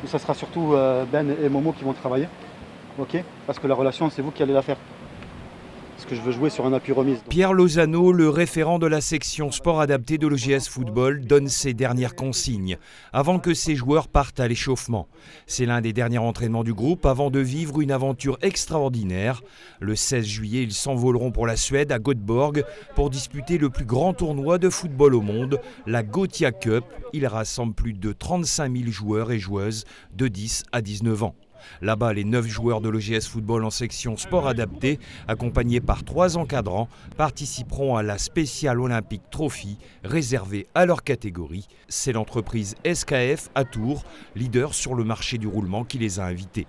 ça sera surtout Ben et Momo qui vont travailler. Ok, parce que la relation, c'est vous qui allez la faire. Parce que je veux jouer sur un appui remise. Pierre Lozano, le référent de la section sport adapté de l'OGS Football, donne ses dernières consignes avant que ses joueurs partent à l'échauffement. C'est l'un des derniers entraînements du groupe avant de vivre une aventure extraordinaire. Le 16 juillet, ils s'envoleront pour la Suède à Göteborg pour disputer le plus grand tournoi de football au monde, la Gothia Cup. Il rassemble plus de 35 000 joueurs et joueuses de 10 à 19 ans. Là-bas, les 9 joueurs de l'OGS Football en section sport adapté, accompagnés par 3 encadrants, participeront à la Special Olympic Trophy réservée à leur catégorie. C'est l'entreprise SKF à Tours, leader sur le marché du roulement, qui les a invités.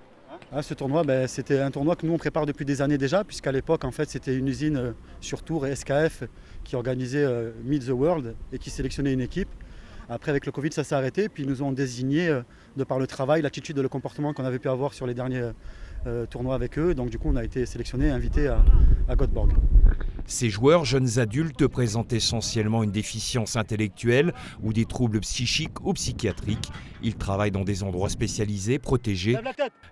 Ce tournoi, c'était un tournoi que nous on prépare depuis des années déjà, puisqu'à l'époque en fait c'était une usine sur Tours et SKF qui organisait Meet the World et qui sélectionnait une équipe. Après avec le Covid ça s'est arrêté, puis ils nous ont désigné de par le travail, l'attitude et le comportement qu'on avait pu avoir sur les derniers tournois avec eux. Donc du coup on a été sélectionnés et invités à Göteborg. Ces joueurs, jeunes adultes, présentent essentiellement une déficience intellectuelle ou des troubles psychiques ou psychiatriques. Ils travaillent dans des endroits spécialisés, protégés.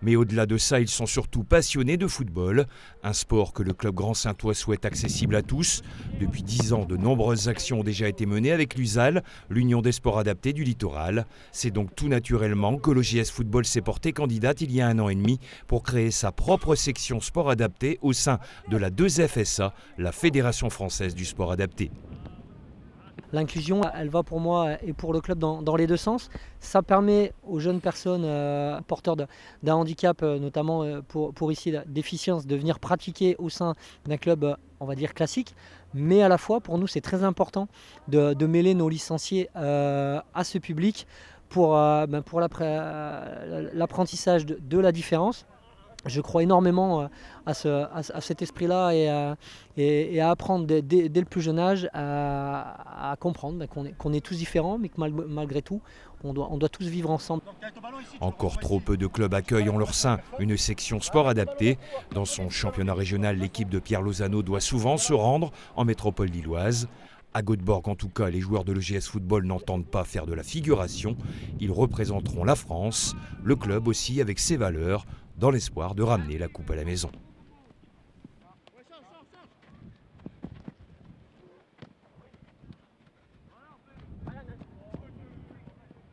Mais au-delà de ça, ils sont surtout passionnés de football, un sport que le club Grand Saintois souhaite accessible à tous. Depuis 10 ans, de nombreuses actions ont déjà été menées avec l'USAL, l'Union des sports adaptés du littoral. C'est donc tout naturellement que l'OGS Football s'est porté candidate il y a 1 an et demi pour créer sa propre section sport adapté au sein de la 2FSA, la Fédération française du sport adapté. L'inclusion, elle va pour moi et pour le club dans les deux sens. Ça permet aux jeunes personnes porteurs d'un handicap, notamment pour ici la déficience, de venir pratiquer au sein d'un club, on va dire classique. Mais à la fois, pour nous, c'est très important de mêler nos licenciés à ce public pour l'apprentissage de la différence. Je crois énormément à cet esprit-là et à apprendre dès le plus jeune âge à comprendre qu'on est tous différents, mais que malgré tout, on doit tous vivre ensemble. Encore trop peu de clubs accueillent en leur sein une section sport adaptée. Dans son championnat régional, l'équipe de Pierre Lozano doit souvent se rendre en métropole lilloise. À Göteborg, en tout cas, les joueurs de l'OGS Football n'entendent pas faire de la figuration. Ils représenteront la France, le club aussi avec ses valeurs, dans l'espoir de ramener la coupe à la maison.